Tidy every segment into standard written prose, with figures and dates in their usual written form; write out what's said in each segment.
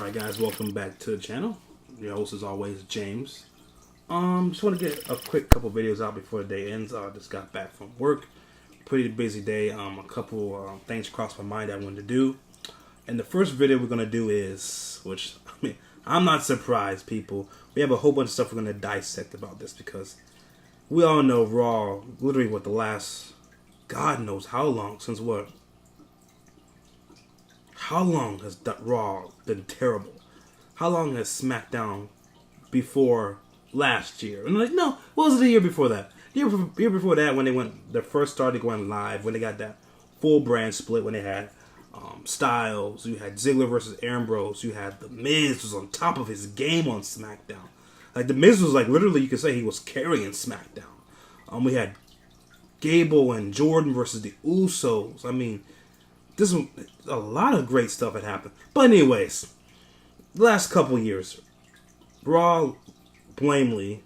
Alright guys, welcome back to the channel. Your host is always James. Just want to get a quick couple videos out before the day ends. I just got back from work. Pretty busy day. A couple things crossed my mind I wanted to do. And the first video we're going to do is, which, I'm not surprised, people. We have a whole bunch of stuff we're going to dissect about this because we all know Raw, literally what the last, God knows how long, since what? How long has Raw been terrible? How long has SmackDown before last year? And like, no, what was it the year before that? Year before that, when they first started going live, when they got that full brand split, when they had Styles, you had Ziggler versus Ambrose, you had The Miz was on top of his game on SmackDown. Like, The Miz was like, literally, you could say he was carrying SmackDown. We had Gable and Jordan versus the Usos. I mean, this was a lot of great stuff had happened. But anyways, the last couple years, Raw, blamely,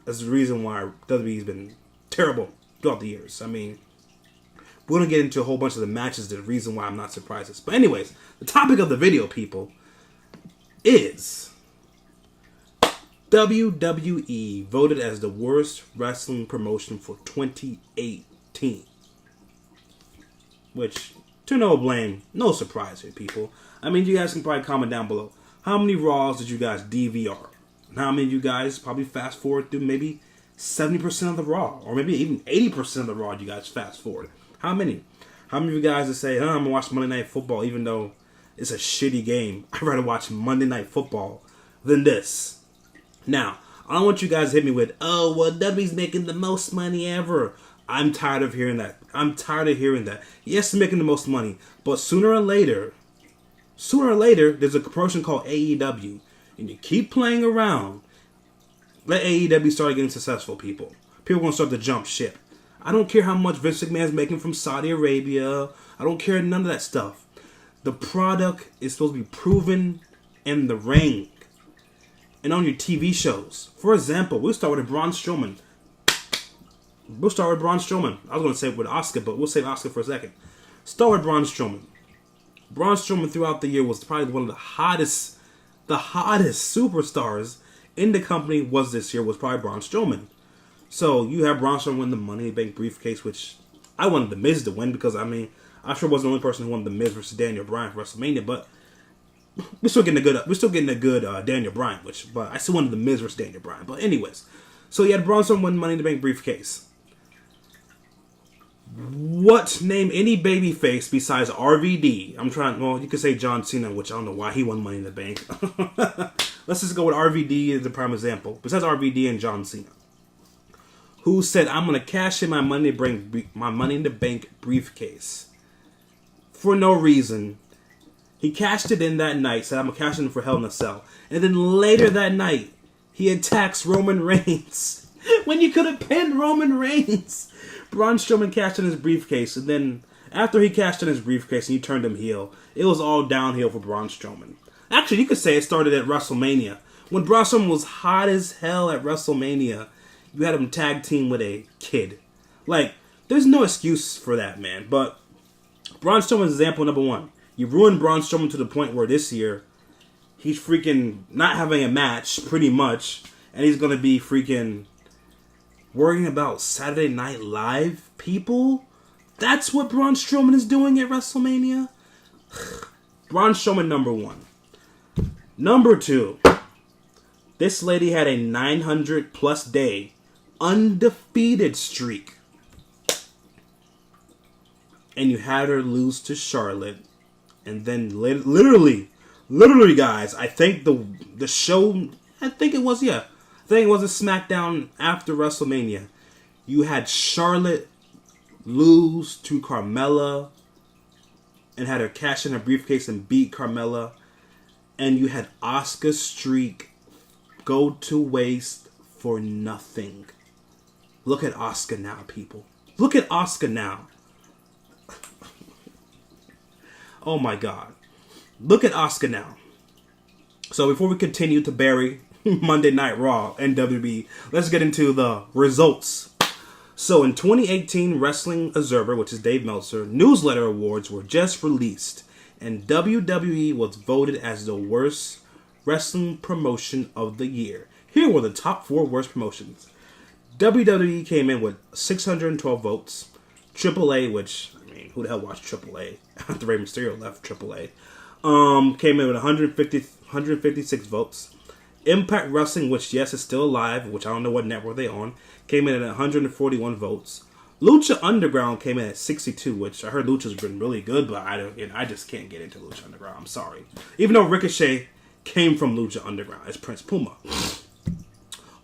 is the reason why WWE's been terrible throughout the years. I mean, we're going to get into a whole bunch of the matches, the reason why I'm not surprised. But anyways, the topic of the video, people, is WWE voted as the worst wrestling promotion for 2018. Which, to no blame, no surprise here, people. I mean, you guys can probably comment down below. How many Raws did you guys DVR? And how many of you guys probably fast forward through maybe 70% of the Raw? Or maybe even 80% of the Raw you guys fast forward? How many? How many of you guys that say, I'm going to watch Monday Night Football even though it's a shitty game? I'd rather watch Monday Night Football than this. Now, I don't want you guys to hit me with, oh, well, WWE's making the most money ever. I'm tired of hearing that. Yes, they're making the most money, but sooner or later, there's a promotion called AEW, and you keep playing around. Let AEW start getting successful, people. People are going to start to jump ship. I don't care how much Vince McMahon's making from Saudi Arabia. I don't care none of that stuff. The product is supposed to be proven in the ring and on your TV shows. For example, we'll start with Braun Strowman. I was going to say with Asuka, but we'll save Asuka for a second. Start with Braun Strowman. Braun Strowman throughout the year was probably one of the hottest superstars in the company was probably Braun Strowman. So you have Braun Strowman win the Money in the Bank briefcase, which I wanted The Miz to win because, I mean, I sure wasn't the only person who wanted The Miz versus Daniel Bryan for WrestleMania, but we're still getting a good Daniel Bryan, but I still wanted The Miz versus Daniel Bryan. But anyways, so you had Braun Strowman win Money in the Bank briefcase. Name any babyface besides RVD? You could say John Cena, which I don't know why he won Money in the Bank. Let's just go with RVD as the prime example. Besides RVD and John Cena, who said, I'm going to cash in my Money in the Bank briefcase for no reason. He cashed it in that night, said, I'm going to cash it in for Hell in a Cell. And then later that night, he attacks Roman Reigns when you could have pinned Roman Reigns. Braun Strowman cashed in his briefcase, and then after he cashed in his briefcase and you turned him heel, it was all downhill for Braun Strowman. Actually, you could say it started at WrestleMania. When Braun Strowman was hot as hell at WrestleMania, you had him tag team with a kid. Like, there's no excuse for that, man. But Braun Strowman's example number one. You ruined Braun Strowman to the point where this year, he's freaking not having a match, pretty much, and he's going to be freaking worrying about Saturday Night Live people? That's what Braun Strowman is doing at WrestleMania? Braun Strowman, number one. Number two, this lady had a 900-plus day undefeated streak. And you had her lose to Charlotte. And then literally, guys, I think the show, I think it was a SmackDown after WrestleMania. You had Charlotte lose to Carmella and had her cash in her briefcase and beat Carmella. And you had Asuka's streak go to waste for nothing. Look at Asuka now, people. Look at Asuka now. Oh my God. Look at Asuka now. So before we continue to bury Monday Night Raw and WWE, let's get into the results. So in 2018 Wrestling Observer, which is Dave Meltzer, newsletter awards were just released. and WWE was voted as the worst wrestling promotion of the year. Here were the top 4 worst promotions. WWE came in with 612 votes. AAA, which, I mean, who the hell watched AAA after Rey Mysterio left AAA, came in with 156 votes. Impact Wrestling, which, yes, is still alive, which I don't know what network they're on, came in at 141 votes. Lucha Underground came in at 62, which I heard Lucha's been really good, but I just can't get into Lucha Underground. I'm sorry. Even though Ricochet came from Lucha Underground as Prince Puma.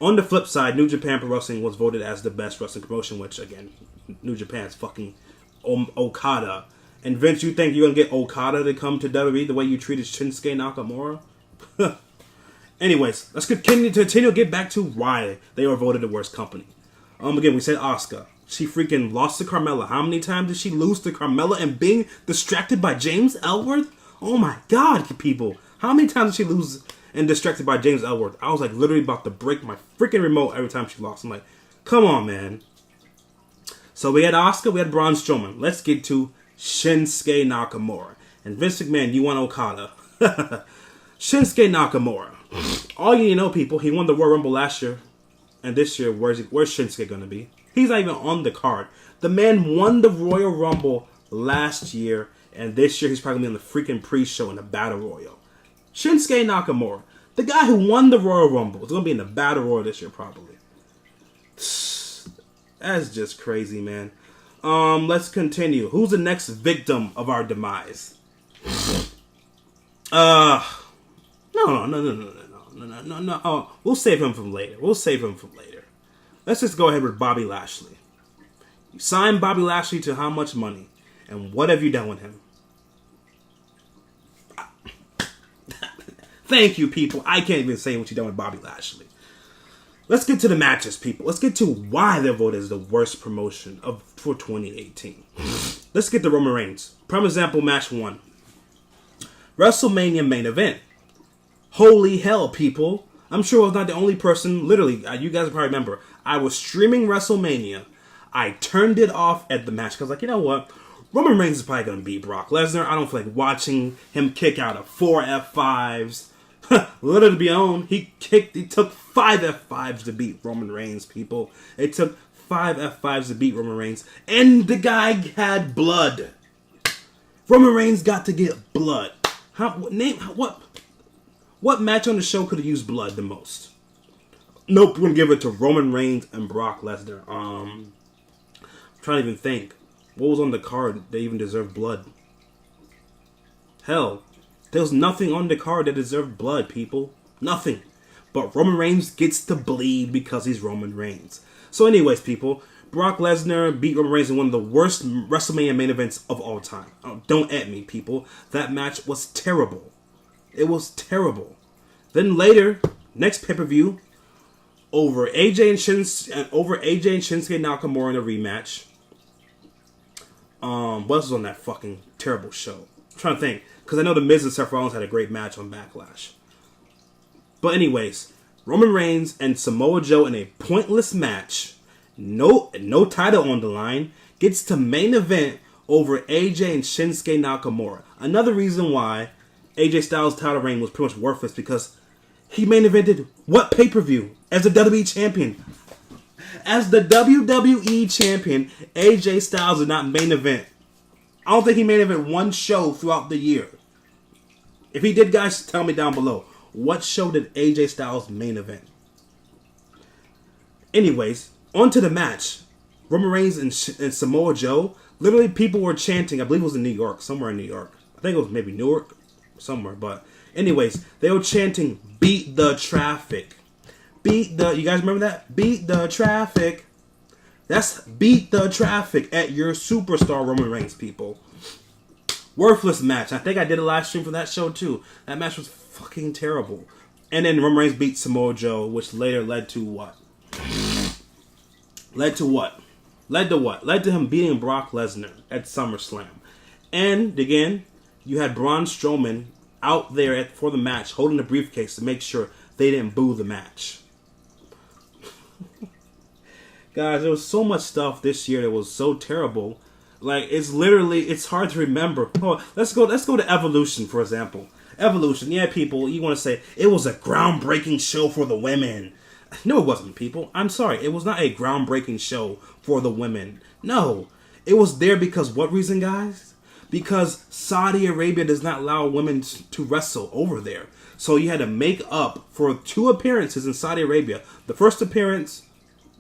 On the flip side, New Japan Pro Wrestling was voted as the best wrestling promotion, which, again, New Japan's fucking Okada. And Vince, you think you're going to get Okada to come to WWE the way you treated Shinsuke Nakamura? Anyways, let's continue to get back to why they were voted the worst company. Again, we said Asuka. She freaking lost to Carmella. How many times did she lose to Carmella and being distracted by James Ellsworth? Oh my god, people. How many times did she lose and distracted by James Ellsworth? I was like literally about to break my freaking remote every time she lost. I'm like, come on, man. So we had Asuka, we had Braun Strowman. Let's get to Shinsuke Nakamura. And Vince McMahon, you want Okada. Shinsuke Nakamura. All you need to know, people, he won the Royal Rumble last year. And this year, where's Shinsuke going to be? He's not even on the card. The man won the Royal Rumble last year. And this year, he's probably going to be on the freaking pre-show in the Battle Royal. Shinsuke Nakamura. The guy who won the Royal Rumble is going to be in the Battle Royal this year, probably. That's just crazy, man. Let's continue. Who's the next victim of our demise? No. Oh, we'll save him from later. Let's just go ahead with Bobby Lashley. You signed Bobby Lashley to how much money? And what have you done with him? Thank you, people. I can't even say what you done with Bobby Lashley. Let's get to the matches, people. Let's get to why they're voted as the worst promotion for 2018. Let's get to Roman Reigns. Prime example, match 1. WrestleMania main event. Holy hell, people. I'm sure I was not the only person. Literally, you guys probably remember. I was streaming WrestleMania. I turned it off at the match because, like, you know what? Roman Reigns is probably going to beat Brock Lesnar. I don't feel like watching him kick out of 4 F5s. Little to be on, he took 5 F5s to beat Roman Reigns, people. It took 5 F5s to beat Roman Reigns. And the guy had blood. Roman Reigns got to get blood. What match on the show could have used blood the most? Nope, we're going to give it to Roman Reigns and Brock Lesnar. I'm trying to even think. What was on the card that even deserved blood? Hell, there was nothing on the card that deserved blood, people. Nothing. But Roman Reigns gets to bleed because he's Roman Reigns. So anyways, people, Brock Lesnar beat Roman Reigns in one of the worst WrestleMania main events of all time. Don't at me, people. That match was terrible. It was terrible. Then later, next pay-per-view, over AJ and Shinsuke Nakamura in a rematch. What else was on that fucking terrible show? I'm trying to think. Because I know The Miz and Seth Rollins had a great match on Backlash. But anyways, Roman Reigns and Samoa Joe in a pointless match, no title on the line, gets to main event over AJ and Shinsuke Nakamura. Another reason why AJ Styles' title reign was pretty much worthless because he main evented what pay-per-view as the WWE champion? As the WWE champion, AJ Styles did not main event. I don't think he main event one show throughout the year. If he did, guys, tell me down below. What show did AJ Styles main event? Anyways, on to the match. Roman Reigns and Samoa Joe. Literally, people were chanting. I believe it was in New York. Somewhere in New York. I think it was maybe Newark. Somewhere. But anyways, they were chanting, beat the traffic. You guys remember that? Beat the traffic. That's beat the traffic at your superstar Roman Reigns, people. Worthless match. I think I did a live stream for that show too. That match was fucking terrible. And then Roman Reigns beat Samoa Joe, which later led to what? Led to him beating Brock Lesnar at SummerSlam. And again, you had Braun Strowman out there for the match, holding the briefcase to make sure they didn't boo the match. Guys, there was so much stuff this year that was so terrible. Like, it's hard to remember. Oh, let's go to Evolution, for example. Evolution, yeah, people, you want to say, it was a groundbreaking show for the women. No, it wasn't, people. I'm sorry. It was not a groundbreaking show for the women. No. It was there because what reason, guys? Because Saudi Arabia does not allow women to wrestle over there. So you had to make up for 2 appearances in Saudi Arabia. The first appearance,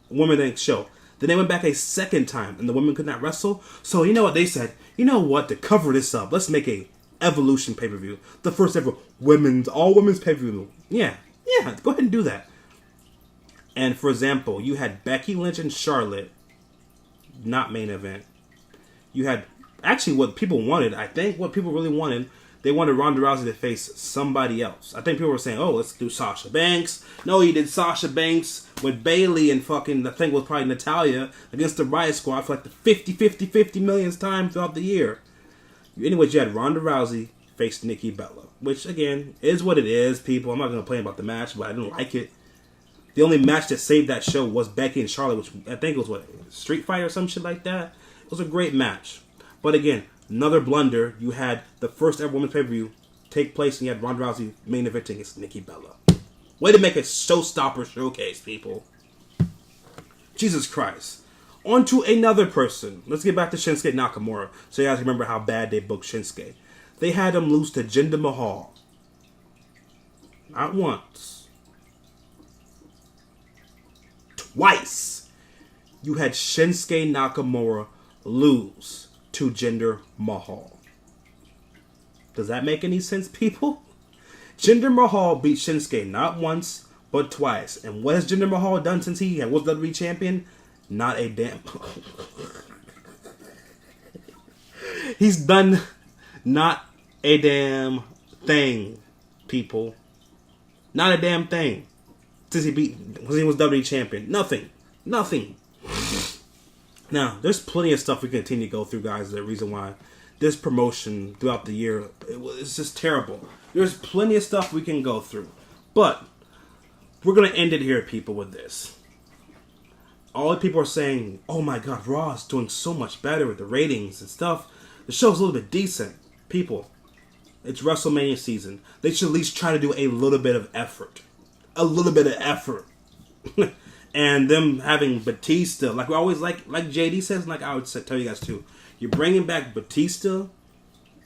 women didn't show. Then they went back a second time, and the women could not wrestle. So you know what they said? You know what? To cover this up, let's make a Evolution pay-per-view. The first ever all women's pay-per-view. Yeah, go ahead and do that. And for example, you had Becky Lynch and Charlotte, not main event. You had, actually what people wanted, I think what people really wanted, they wanted Ronda Rousey to face somebody else. I think people were saying, oh, let's do Sasha Banks. No, he did Sasha Banks with Bayley and fucking, I think it was probably Natalia against the Riot Squad for like the 50 millionth time throughout the year. Anyways, you had Ronda Rousey face Nikki Bella, which again is what it is, people. I'm not going to complain about the match, but I didn't like it. The only match that saved that show was Becky and Charlotte, which I think it was Street Fight or some shit like that. It was a great match. But again, another blunder. You had the first ever women's pay-per-view take place, and you had Ronda Rousey main eventing against Nikki Bella. Way to make a showstopper showcase, people. Jesus Christ. On to another person. Let's get back to Shinsuke Nakamura, so you guys remember how bad they booked Shinsuke. They had him lose to Jinder Mahal. Not once. Twice. You had Shinsuke Nakamura lose to Jinder Mahal. Does that make any sense, people? Jinder Mahal beat Shinsuke not once, but twice. And what has Jinder Mahal done since he was WWE champion? Not a damn... He's done not a damn thing, people. Not a damn thing. Since he was WWE champion. Nothing. Now, there's plenty of stuff we can continue to go through, guys. The reason why this promotion throughout the year, it's just terrible. There's plenty of stuff we can go through. But we're going to end it here, people, with this. All the people are saying, oh my God, Raw is doing so much better with the ratings and stuff. The show's a little bit decent. People, it's WrestleMania season. They should at least try to do a little bit of effort. A little bit of effort. And them having Batista, like we always like JD says, like I would tell you guys too. You're bringing back Batista,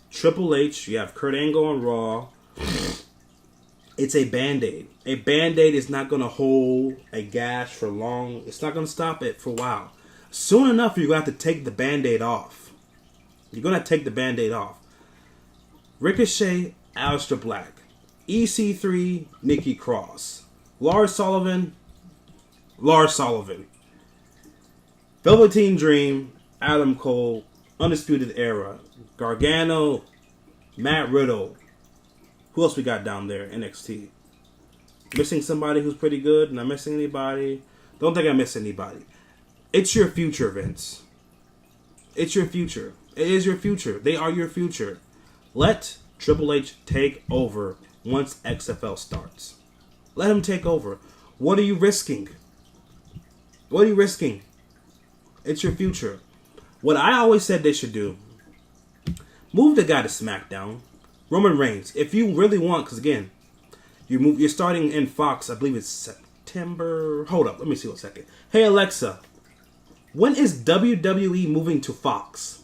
Triple H, you have Kurt Angle on Raw. It's a Band-Aid. A Band-Aid is not going to hold a gash for long. It's not going to stop it for a while. Soon enough, you're going to have to take the Band-Aid off. You're going to have to take the Band-Aid off. Ricochet, Aleister Black. EC3, Nikki Cross. Lars Sullivan. Velveteen Dream, Adam Cole, Undisputed Era. Gargano, Matt Riddle. Who else we got down there? NXT. Missing somebody who's pretty good? Not missing anybody? Don't think I miss anybody. It's your future, Vince. It's your future. It is your future. They are your future. Let Triple H take over once XFL starts. Let him take over. What are you risking? What are you risking? It's your future. What I always said they should do, move the guy to SmackDown. Roman Reigns, if you really want, because again, you're starting in Fox, I believe it's September. Hold up, let me see 1 second. Hey Alexa, when is WWE moving to Fox?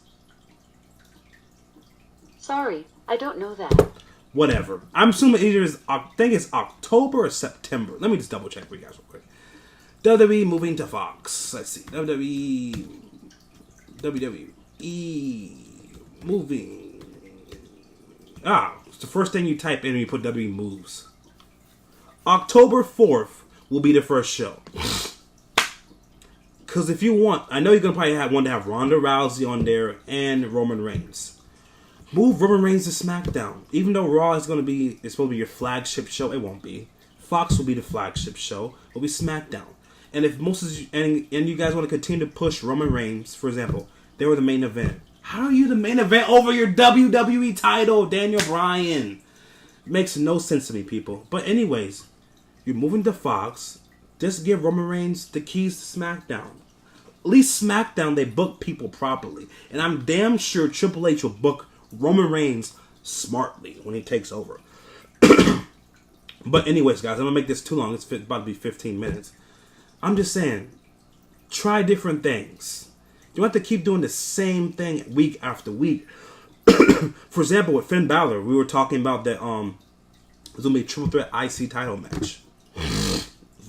Sorry, I don't know that. Whatever. I'm assuming I think it's October or September. Let me just double check for you guys real quick. WWE moving to Fox. Let's see. WWE moving. It's the first thing you type in when you put WWE moves. October 4th will be the first show. Because if you want, I know you're going to probably want to have Ronda Rousey on there and Roman Reigns. Move Roman Reigns to SmackDown. Even though Raw is supposed to be your flagship show, it won't be. Fox will be the flagship show. It'll be SmackDown. And if you guys want to continue to push Roman Reigns, for example, they were the main event. How are you the main event over your WWE title, Daniel Bryan? Makes no sense to me, people. But anyways, you're moving to Fox. Just give Roman Reigns the keys to SmackDown. At least SmackDown, they book people properly. And I'm damn sure Triple H will book Roman Reigns smartly when he takes over. But anyways, guys, I'm going to make this too long. It's about to be 15 minutes. I'm just saying, try different things. You don't have to keep doing the same thing week after week. For example, with Finn Balor, we were talking about that there's going to be a triple threat IC title match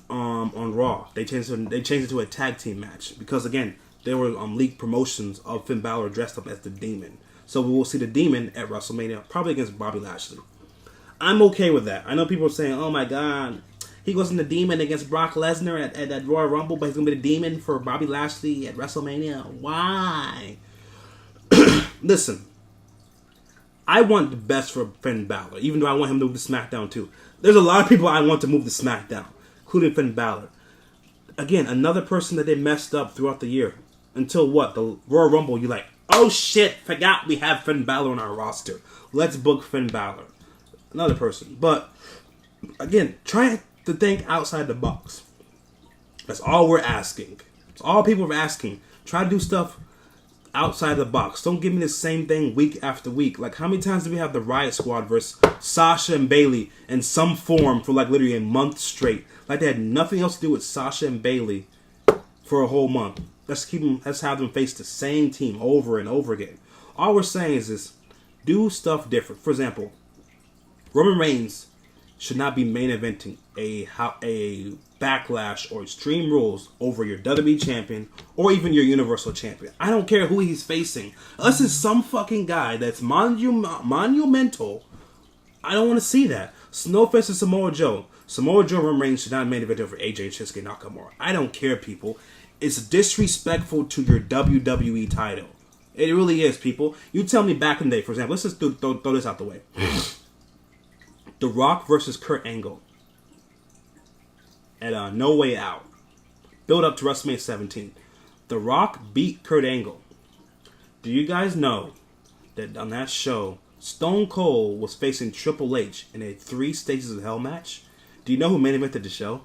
on Raw. They changed it to a tag team match because, again, there were leaked promotions of Finn Balor dressed up as the Demon. So we will see the Demon at WrestleMania, probably against Bobby Lashley. I'm okay with that. I know people are saying, oh my god, he wasn't the Demon against Brock Lesnar at that Royal Rumble, but he's going to be the Demon for Bobby Lashley at WrestleMania. Why? Listen, I want the best for Finn Balor, even though I want him to move to SmackDown too. There's a lot of people I want to move to SmackDown, including Finn Balor. Again, another person that they messed up throughout the year. Until what? The Royal Rumble, you're like, oh shit, forgot we have Finn Balor on our roster. Let's book Finn Balor. Another person. But, again, try to think outside the box. That's all we're asking. That's all people are asking. Try to do stuff outside the box. Don't give me the same thing week after week. Like, how many times do we have the Riot Squad versus Sasha and Bayley in some form for like literally a month straight? Like they had nothing else to do with Sasha and Bayley for a whole month. Let's have them face the same team over and over again. All we're saying is do stuff different. For example, Roman Reigns should not be main eventing a Backlash or Extreme Rules over your WWE champion or even your Universal champion. I don't care who he's facing. Unless it's some fucking guy that's monumental. I don't want to see that. Snowfest and Samoa Joe. Samoa Joe and Roman Reigns should not main event over AJ and Shinsuke Nakamura. I don't care, people. It's disrespectful to your WWE title. It really is, people. You tell me back in the day, for example, let's just throw this out the way. The Rock versus Kurt Angle at No Way Out. Build up to WrestleMania 17. The Rock beat Kurt Angle. Do you guys know that on that show, Stone Cold was facing Triple H in a 3 Stages of Hell match? Do you know who main evented the show?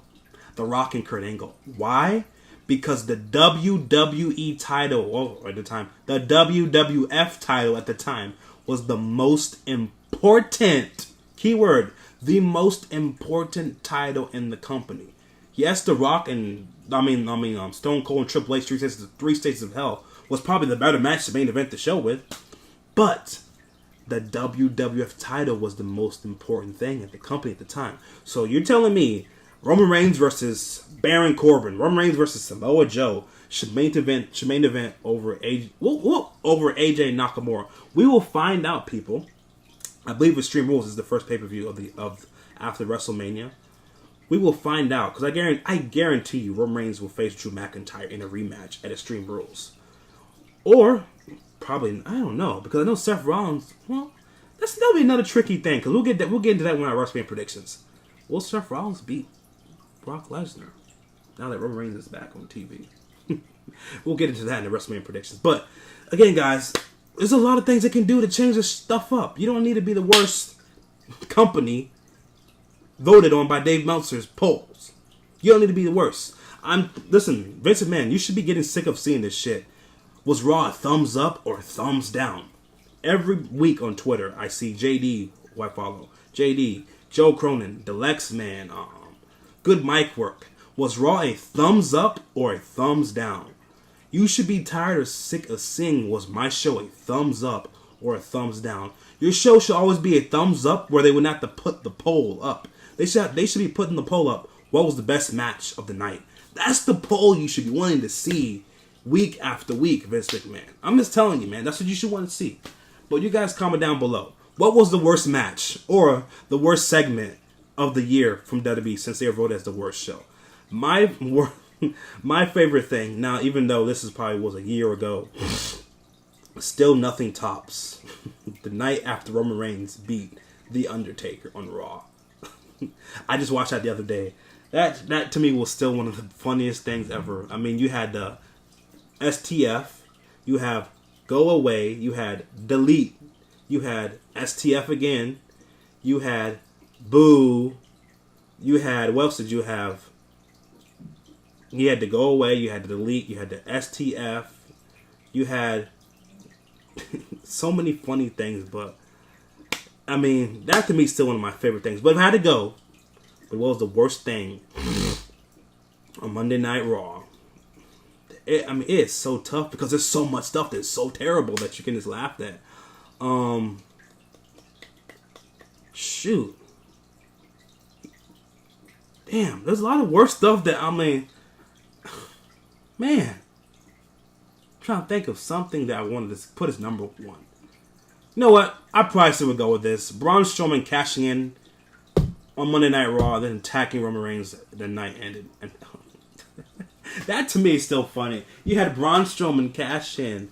The Rock and Kurt Angle. Why? Because the WWE title, at the time, the WWF title at the time, was the most important, keyword, the most important title in the company. Yes, The Rock and, Stone Cold and Triple H, 3 Stages of Hell, was probably the better match to main event the show with. But the WWF title was the most important thing at the company at the time. So you're telling me Roman Reigns versus Baron Corbin, Roman Reigns versus Samoa Joe should main event over AJ Nakamura. We will find out, people. I believe Extreme Rules is the first pay-per-view of after WrestleMania. We will find out, because I guarantee you Roman Reigns will face Drew McIntyre in a rematch at Extreme Rules. Or probably, I don't know, because I know Seth Rollins. Well, that'll be another tricky thing, because we'll get into that when our WrestleMania predictions. Will Seth Rollins beat Brock Lesnar now that Roman Reigns is back on TV? We'll get into that in the WrestleMania predictions. But again, guys, there's a lot of things they can do to change this stuff up. You don't need to be the worst company voted on by Dave Meltzer's polls. You don't need to be the worst. Listen, Vince McMahon, you should be getting sick of seeing this shit. Was Raw a thumbs up or a thumbs down? Every week on Twitter, I see JD, who I follow, JD, Joe Cronin, the Lex Man, good mic work. Was Raw a thumbs up or a thumbs down? You should be tired or sick of seeing, was my show a thumbs up or a thumbs down? Your show should always be a thumbs up, where they would not have to put the poll up. They should be putting the poll up. What was the best match of the night? That's the poll you should be wanting to see week after week, Vince McMahon. I'm just telling you, man. That's what you should want to see. But you guys comment down below. What was the worst match or the worst segment of the year from WWE since they were voted as the worst show? My favorite thing, now even though this was a year ago, still nothing tops the night after Roman Reigns beat The Undertaker on Raw. I just watched that the other day. That to me was still one of the funniest things ever. I mean, you had the STF, you have Go Away, you had Delete, you had STF again, you had Boo, you had, what else did you have? You had to go away. You had to delete. You had the STF. You had so many funny things, but I mean, that to me is still one of my favorite things. But if I had to go, what was the worst thing on Monday Night Raw? It's so tough because there's so much stuff that's so terrible that you can just laugh at. Shoot. Damn, there's a lot of worse stuff that, man. I'm trying to think of something that I wanted to put as number one. You know what? I probably still would go with this. Braun Strowman cashing in on Monday Night Raw, then attacking Roman Reigns. The night ended. And that to me is still funny. You had Braun Strowman cash in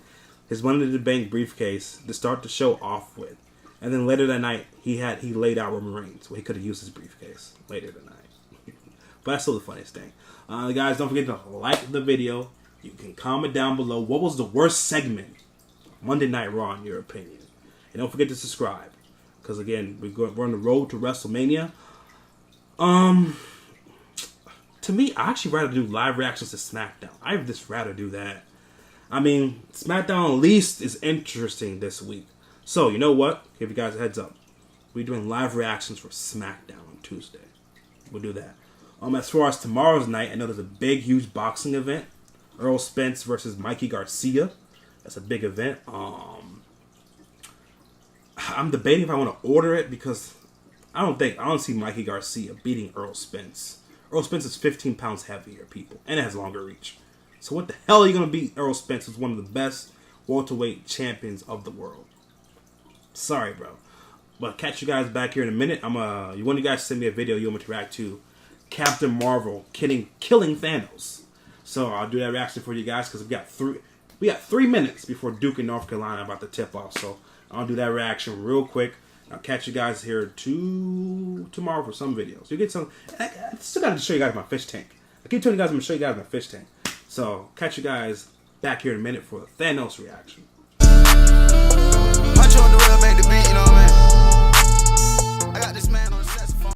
his Money in the Bank briefcase to start the show off with, and then later that night he laid out Roman Reigns where he could have used his briefcase later that night. But that's still the funniest thing. Guys, don't forget to like the video. You can comment down below what was the worst segment Monday Night Raw in your opinion. And don't forget to subscribe. Because again, we're on the road to WrestleMania. To me, I actually rather do live reactions to SmackDown. I'd just rather do that. I mean, SmackDown at least is interesting this week. So, you know what? Give you guys a heads up. We're doing live reactions for SmackDown on Tuesday. We'll do that. As far as tomorrow's night, I know there's a big, huge boxing event. Earl Spence versus Mikey Garcia. That's a big event. I'm debating if I want to order it because I don't see Mikey Garcia beating Earl Spence. Earl Spence is 15 pounds heavier, people, and it has longer reach. So what the hell are you going to beat Earl Spence, who's one of the best welterweight champions of the world? Sorry, bro. But catch you guys back here in a minute. You want you guys to send me a video you want me to react to Captain Marvel killing Thanos. So I'll do that reaction for you guys because we got 3 minutes before Duke in North Carolina about to tip off. So I'll do that reaction real quick. I'll catch you guys here tomorrow for some videos. You get some. I still got to show you guys my fish tank. I keep telling you guys I'm going to show you guys my fish tank. So catch you guys back here in a minute for the Thanos reaction.